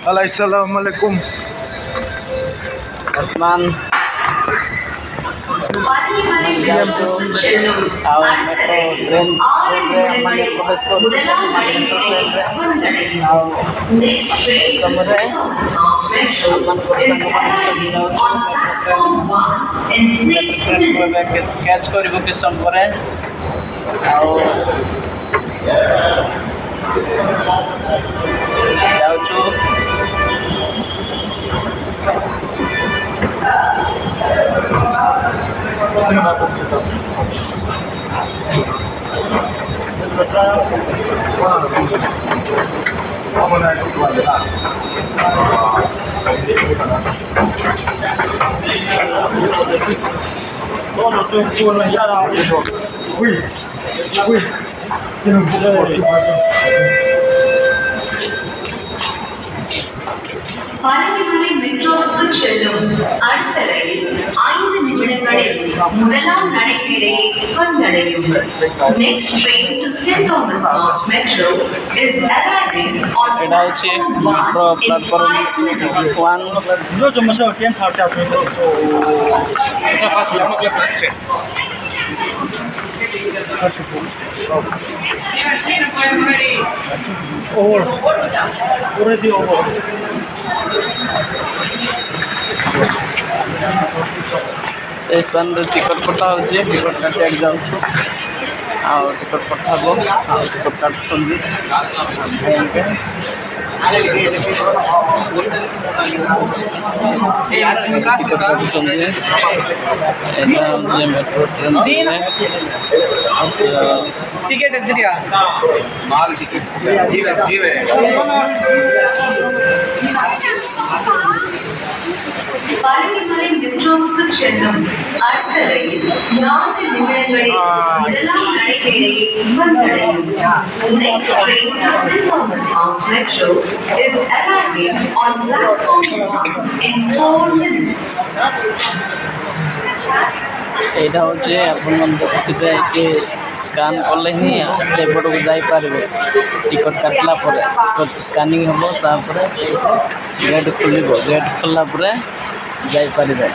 Assalamualaikum. Man, metro train ମାନେ ପ୍ରବେଶ କରୁଛୁ metro train ଆଉ ସମୟରେ କ୍ୟାଚ୍ କରିବୁ କିଛି ସମୟ ପରେ ଆଉ ଯାଉଛୁ பாலகிமலை மெட்ரோவுக்கு செல்லும் அடுத்த ரயில் 5 நிமிடங்களில் முதலாம் நடைமேடையை வந்தடையும். Next train to St. Thomas Mount Metro is arriving on platform 1. Already over. से स्थान टिकट कटा हो टिकट काटे जाऊँ ଆଉ ଟିକଟ ପଠାବ ଆଉ ଟିକଟ କାଟୁଛନ୍ତି ଟିକଟ କାଟୁଛନ୍ତି ଏଇଟା ହେଉଛି ମେଟ୍ରୋ ଟ୍ରେନ୍ टिकट दिया माल टिकट जीवे பாலகிமலை மெட்ரோவுக்கு செல்லும் அடுத்த ரயில் 4 நிமிடங்களில் முதலாம் நடைமேடையை வந்தடையும். Next train to St. Thomas Mount Metro is arriving on platform 1 in 4 minutes. এইটা হচ্ছে আপনার দেখুଥିବେ এটি স্কান কলে ହିଁ ସେପଟକୁ ଯାଇପାରିବେ ଟିକଟ କାଟିଲା ପରେ ଟିକଟ ସ୍କାନିଂ ହେବ ତାପରେ ଗେଟ୍ ଖୋଲିବ ଗେଟ୍ ଖୋଲିଲା ପରେ ଯାଇପାରିବେ।